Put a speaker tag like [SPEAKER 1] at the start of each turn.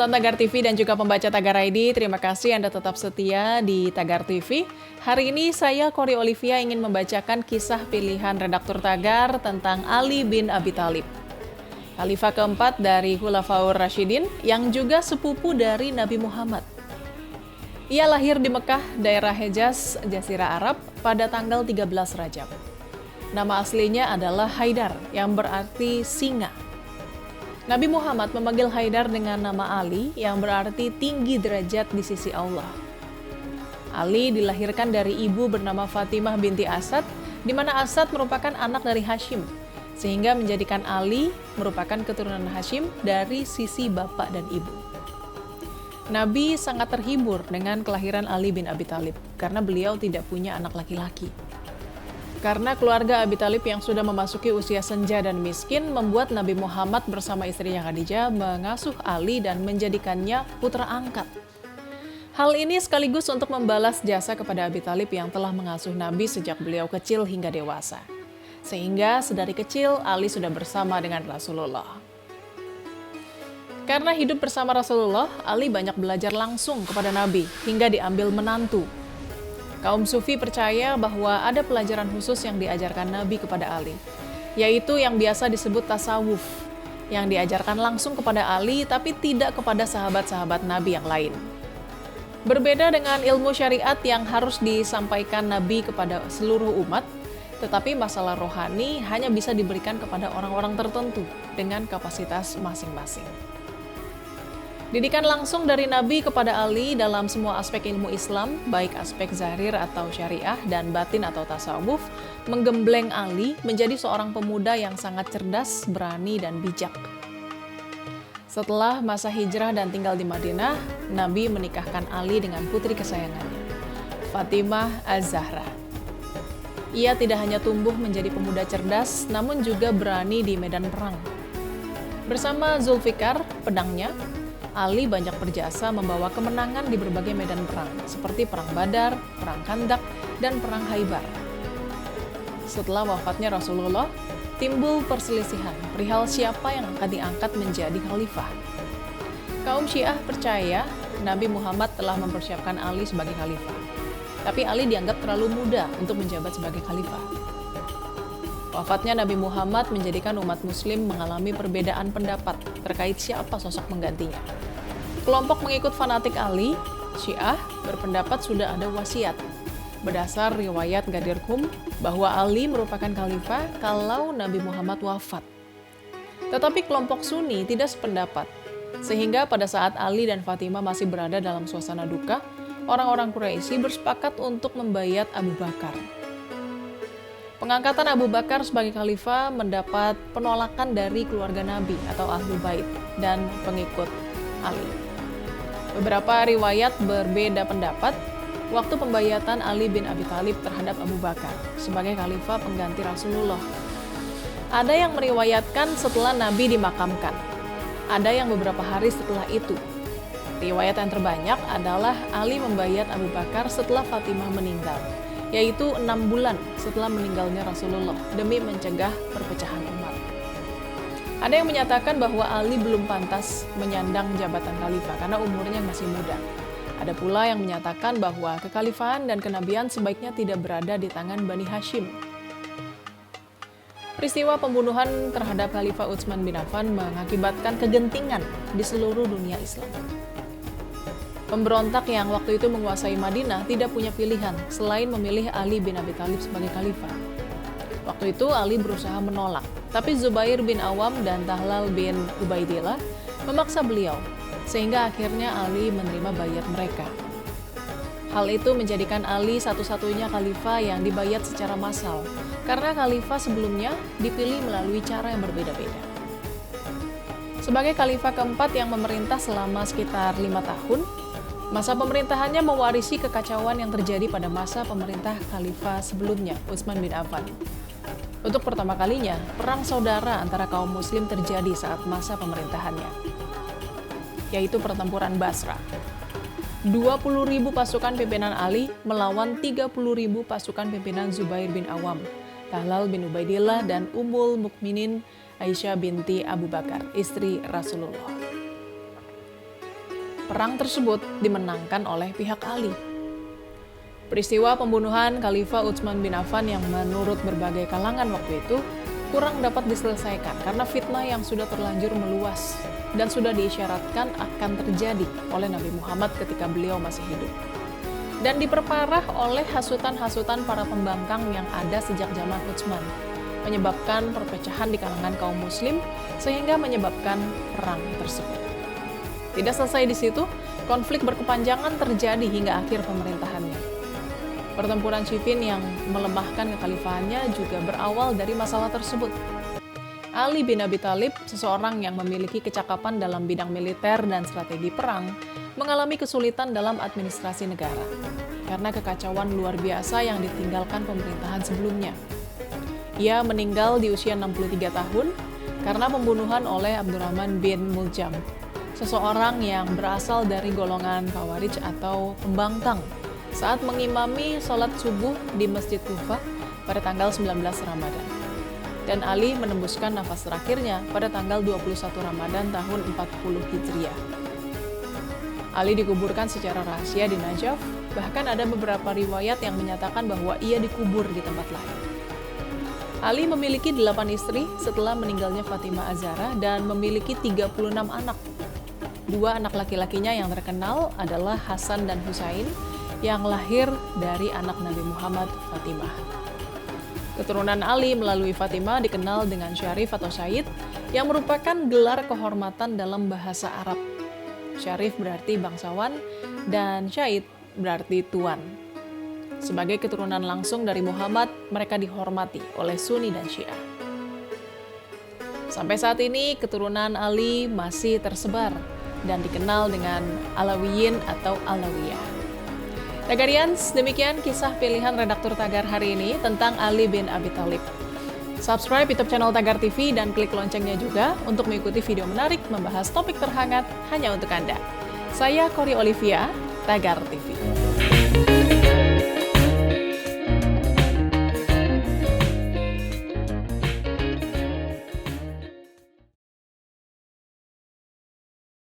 [SPEAKER 1] Nonton Tagar TV dan juga pembaca Tagar ID, terima kasih Anda tetap setia di Tagar TV. Hari ini saya, Kori Olivia, ingin membacakan kisah pilihan redaktur Tagar tentang Ali bin Abi Thalib. Khalifah keempat dari Khulafaur Rasyidin yang juga sepupu dari Nabi Muhammad. Ia lahir di Mekah, daerah Hejaz, Jazirah Arab pada tanggal 13 Rajab. Nama aslinya adalah Haidar yang berarti singa. Nabi Muhammad memanggil Haidar dengan nama Ali yang berarti tinggi derajat di sisi Allah. Ali dilahirkan dari ibu bernama Fatimah binti Asad, di mana Asad merupakan anak dari Hashim, sehingga menjadikan Ali merupakan keturunan Hashim dari sisi bapak dan ibu. Nabi sangat terhibur dengan kelahiran Ali bin Abi Thalib karena beliau tidak punya anak laki-laki. Karena keluarga Abi Thalib yang sudah memasuki usia senja dan miskin membuat Nabi Muhammad bersama istrinya Khadijah mengasuh Ali dan menjadikannya putra angkat. Hal ini sekaligus untuk membalas jasa kepada Abi Thalib yang telah mengasuh Nabi sejak beliau kecil hingga dewasa. Sehingga sedari kecil Ali sudah bersama dengan Rasulullah. Karena hidup bersama Rasulullah, Ali banyak belajar langsung kepada Nabi hingga diambil menantu. Kaum Sufi percaya bahwa ada pelajaran khusus yang diajarkan Nabi kepada Ali, yaitu yang biasa disebut tasawuf, yang diajarkan langsung kepada Ali tapi tidak kepada sahabat-sahabat Nabi yang lain. Berbeda dengan ilmu syariat yang harus disampaikan Nabi kepada seluruh umat, tetapi masalah rohani hanya bisa diberikan kepada orang-orang tertentu dengan kapasitas masing-masing. Didikan langsung dari Nabi kepada Ali dalam semua aspek ilmu Islam, baik aspek zahir atau syariah dan batin atau tasawuf, menggembleng Ali menjadi seorang pemuda yang sangat cerdas, berani, dan bijak. Setelah masa hijrah dan tinggal di Madinah, Nabi menikahkan Ali dengan putri kesayangannya, Fatimah Az-Zahra. Ia tidak hanya tumbuh menjadi pemuda cerdas, namun juga berani di medan perang. Bersama Zulfikar, pedangnya, Ali banyak berjasa membawa kemenangan di berbagai medan perang, seperti Perang Badar, Perang Khandak, dan Perang Khaybar. Setelah wafatnya Rasulullah, timbul perselisihan perihal siapa yang akan diangkat menjadi khalifah. Kaum Syiah percaya Nabi Muhammad telah mempersiapkan Ali sebagai khalifah, tapi Ali dianggap terlalu muda untuk menjabat sebagai khalifah. Wafatnya Nabi Muhammad menjadikan umat muslim mengalami perbedaan pendapat terkait siapa sosok menggantinya. Kelompok mengikut fanatik Ali, Syiah, berpendapat sudah ada wasiat berdasar riwayat Ghadir Qum bahwa Ali merupakan khalifah kalau Nabi Muhammad wafat. Tetapi kelompok Sunni tidak sependapat, sehingga pada saat Ali dan Fatimah masih berada dalam suasana duka, orang-orang Quraisy bersepakat untuk membayat Abu Bakar. Pengangkatan Abu Bakar sebagai khalifah mendapat penolakan dari keluarga Nabi atau Ahlul Bait dan pengikut Ali. Beberapa riwayat berbeda pendapat waktu pembayatan Ali bin Abi Thalib terhadap Abu Bakar sebagai khalifah pengganti Rasulullah. Ada yang meriwayatkan setelah Nabi dimakamkan. Ada yang beberapa hari setelah itu. Riwayat yang terbanyak adalah Ali membayat Abu Bakar setelah Fatimah meninggal, yaitu 6 bulan setelah meninggalnya Rasulullah demi mencegah perpecahan umat. Ada yang menyatakan bahwa Ali belum pantas menyandang jabatan khalifah karena umurnya masih muda. Ada pula yang menyatakan bahwa kekhalifahan dan kenabian sebaiknya tidak berada di tangan Bani Hashim. Peristiwa pembunuhan terhadap Khalifah Utsman bin Affan mengakibatkan kegentingan di seluruh dunia Islam. Pemberontak yang waktu itu menguasai Madinah tidak punya pilihan selain memilih Ali bin Abi Thalib sebagai khalifah. Waktu itu Ali berusaha menolak, tapi Zubair bin Awam dan Tahlal bin Ubaidillah memaksa beliau, sehingga akhirnya Ali menerima bayat mereka. Hal itu menjadikan Ali satu-satunya khalifah yang dibayat secara massal, karena khalifah sebelumnya dipilih melalui cara yang berbeda-beda. Sebagai khalifah keempat yang memerintah selama sekitar 5 tahun, masa pemerintahannya mewarisi kekacauan yang terjadi pada masa pemerintah khalifah sebelumnya, Utsman bin Affan. Untuk pertama kalinya, perang saudara antara kaum muslim terjadi saat masa pemerintahannya, yaitu pertempuran Basra. 20.000 pasukan pimpinan Ali melawan 30.000 pasukan pimpinan Zubair bin Awam, Tahlal bin Ubaidillah, dan Ummul Mukminin Aisyah binti Abu Bakar, istri Rasulullah. perang tersebut dimenangkan oleh pihak Ali. Peristiwa pembunuhan Khalifah Utsman bin Affan yang menurut berbagai kalangan waktu itu kurang dapat diselesaikan karena fitnah yang sudah terlanjur meluas dan sudah diisyaratkan akan terjadi oleh Nabi Muhammad ketika beliau masih hidup. Dan diperparah oleh hasutan-hasutan para pembangkang yang ada sejak zaman Utsman, menyebabkan perpecahan di kalangan kaum muslim sehingga menyebabkan perang tersebut. Tidak selesai di situ, konflik berkepanjangan terjadi hingga akhir pemerintahannya. Pertempuran Siffin yang melemahkan kekhalifahannya juga berawal dari masalah tersebut. Ali bin Abi Thalib, seseorang yang memiliki kecakapan dalam bidang militer dan strategi perang, mengalami kesulitan dalam administrasi negara karena kekacauan luar biasa yang ditinggalkan pemerintahan sebelumnya. Ia meninggal di usia 63 tahun karena pembunuhan oleh Abdurrahman bin Muljam, seseorang yang berasal dari golongan Khawarij atau pembangkang, saat mengimami sholat subuh di Masjid Kufah pada tanggal 19 Ramadan. Dan Ali menembuskan nafas terakhirnya pada tanggal 21 Ramadan tahun 40 Hijriah. Ali dikuburkan secara rahasia di Najaf, bahkan ada beberapa riwayat yang menyatakan bahwa ia dikubur di tempat lain. Ali memiliki 8 istri setelah meninggalnya Fatimah Az-Zahra dan memiliki 36 anak. 2 anak laki-lakinya yang terkenal adalah Hasan dan Husain, yang lahir dari anak Nabi Muhammad, Fatimah. Keturunan Ali melalui Fatimah dikenal dengan Syarif atau Syahid, yang merupakan gelar kehormatan dalam bahasa Arab. Syarif berarti bangsawan, dan Syahid berarti tuan. Sebagai keturunan langsung dari Muhammad, mereka dihormati oleh Sunni dan Syiah. Sampai saat ini, keturunan Ali masih tersebar dan dikenal dengan Alawiyin atau Alawiyah. Tagarians, demikian kisah pilihan redaktur Tagar hari ini tentang Ali bin Abi Thalib. Subscribe YouTube channel Tagar TV dan klik loncengnya juga untuk mengikuti video menarik membahas topik terhangat hanya untuk Anda. Saya Cory Olivia, Tagar TV.